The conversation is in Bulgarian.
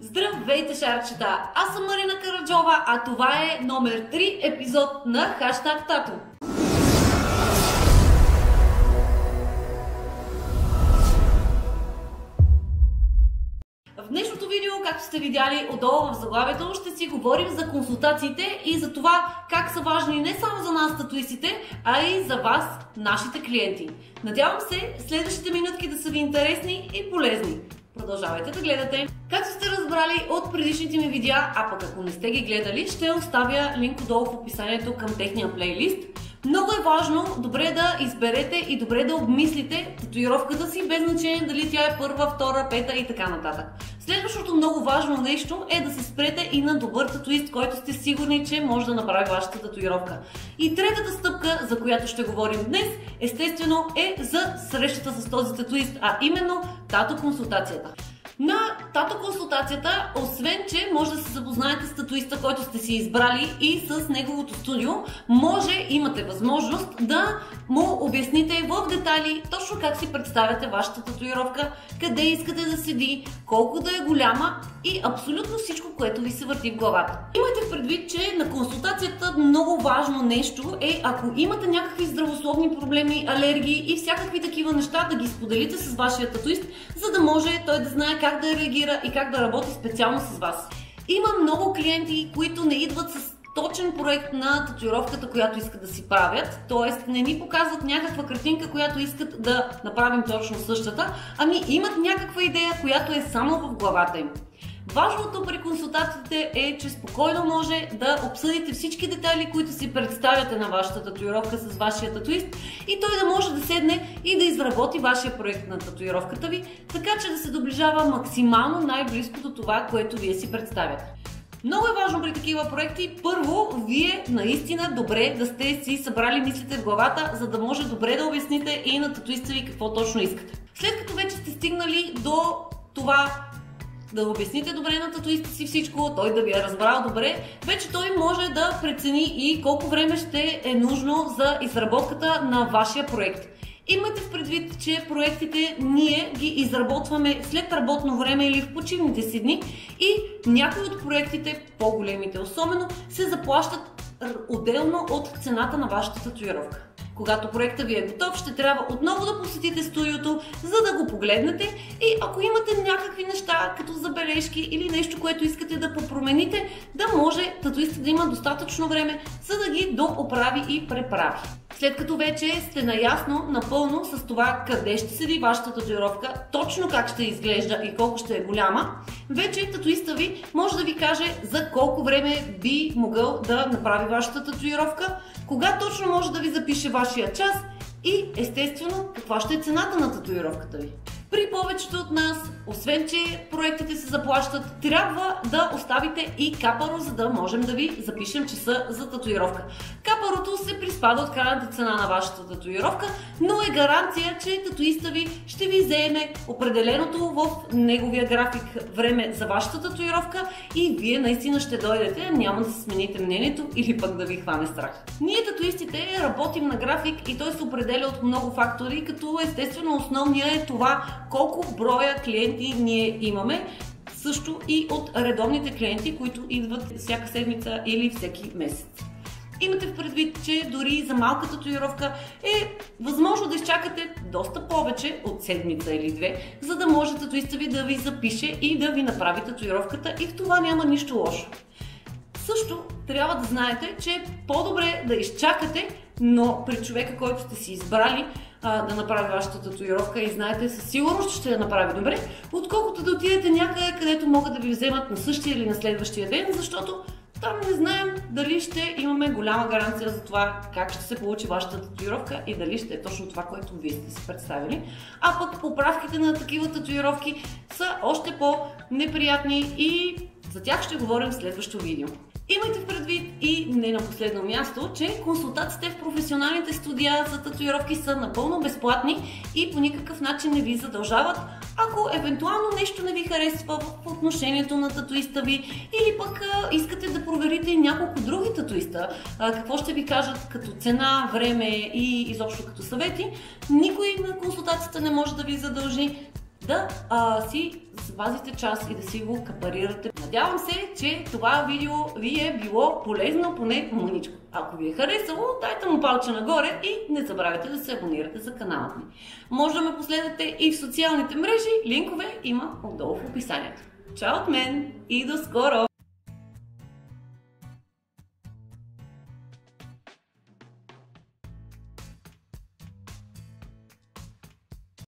Здравейте, шарчета! Аз съм Марина Караджова, а това е номер 3 епизод на Хаштаг Тато. В днешното видео, както сте видяли отдолу в заглавието, ще си говорим за консултациите и за това как са важни не само за нас татуистите, а и за вас, нашите клиенти. Надявам се следващите минутки да са ви интересни и полезни. Продължавайте да гледате. Както сте разбрали от предишните ми видеа, а пък ако не сте ги гледали, ще оставя линк отдолу в описанието към техния плейлист. Много е важно добре да изберете и добре да обмислите татуировката си, без значение дали тя е първа, втора, пета и така нататък. Следващото много важно нещо е да се спрете и на добър татуист, който сте сигурни, че може да направи вашата татуировка. И третата стъпка, за която ще говорим днес, естествено е за срещата с този татуист, а именно тату-консултацията. На тату-консултацията, освен че може да се запознаете с татуиста, който сте си избрали и с неговото студио, имате възможност да му обясните в детайли точно как си представяте вашата татуировка, къде искате да седи, колко да е голяма и абсолютно всичко, което ви се върти в главата. Имайте предвид, че на консултацията много важно нещо е, ако имате някакви здравословни проблеми, алергии и всякакви такива неща, да ги споделите с вашия татуист, за да може той да знае как да реагира и как да работи специално с вас. Има много клиенти, които не идват с точен проект на татуировката, която искат да си правят, т.е. не ни показват някаква картинка, която искат да направим точно същата, ами имат някаква идея, която е само в главата им. Важното при консултациите е, че спокойно може да обсъдите всички детайли, които си представяте на вашата татуировка с вашия татуист и той да може да седне и да изработи вашия проект на татуировката ви, така че да се доближава максимално най-близко до това, което вие си представяте. Много е важно при такива проекти, първо, вие наистина добре да сте си събрали мислите в главата, за да може добре да обясните и на татуиста ви какво точно искате. След като вече сте стигнали до това да обясните добре на татуиста си всичко, той да ви е разбрал добре, вече той може да прецени и колко време ще е нужно за изработката на вашия проект. Имайте в предвид, че проектите ние ги изработваме след работно време или в почивните си дни и някои от проектите, по-големите особено, се заплащат отделно от цената на вашата татуировка. Когато проектът ви е готов, ще трябва отново да посетите студиото, за да го погледнете и ако имате някакви неща, като забележки или нещо, което искате да попромените, да може татуистът да има достатъчно време, за да ги дооправи и преправи. След като вече сте наясно напълно с това къде ще седи вашата татуировка, точно как ще изглежда и колко ще е голяма, вече татуиста ви може да ви каже за колко време би могъл да направи вашата татуировка, кога точно може да ви запише вашия час и естествено каква ще е цената на татуировката ви. При повечето от нас, освен че проектите се заплащат, трябва да оставите и капаро, за да можем да ви запишем часа за татуировка. Капарото се приспада от крайната цена на вашата татуировка, но е гаранция, че татуиста ви ще ви вземе определеното в неговия график време за вашата татуировка и вие наистина ще дойдете, няма да се смените мнението или пък да ви хване страх. Ние татуистите работим на график и той се определя от много фактори, като естествено основният е това колко броя клиенти ние имаме, също и от редовните клиенти, които идват всяка седмица или всеки месец. Имате в предвид, че дори за малка татуировка е възможно да изчакате доста повече от седмица или две, за да може татуиста ви да ви запише и да ви направи татуировката и в това няма нищо лошо. Също трябва да знаете, че е по-добре да изчакате, но при човека, който сте си избрали да направи вашата татуировка и знаете със сигурност, че ще я направи добре, отколкото да отидете някъде, където могат да ви вземат на същия или на следващия ден, защото там не знаем дали ще имаме голяма гаранция за това как ще се получи вашата татуировка и дали ще е точно това, което вие сте си представили. А пък поправките на такива татуировки са още по-неприятни и за тях ще говорим в следващото видео. Имайте в предвид и не на последно място, че консултациите в професионалните студия за татуировки са напълно безплатни и по никакъв начин не ви задължават. Ако евентуално нещо не ви харесва в отношението на татуиста ви или пък искате да проверите няколко други татуиста, какво ще ви кажат като цена, време и изобщо като съвети, никой на консултацията не може да ви задължи да си спазите час и да си го капарирате. Надявам се, че това видео ви е било полезно, поне мъничко. Ако ви е харесало, дайте му палче нагоре и не забравяйте да се абонирате за канала ми. Може да ме последвате и в социалните мрежи, линкове има отдолу в описанието. Чао от мен и до скоро!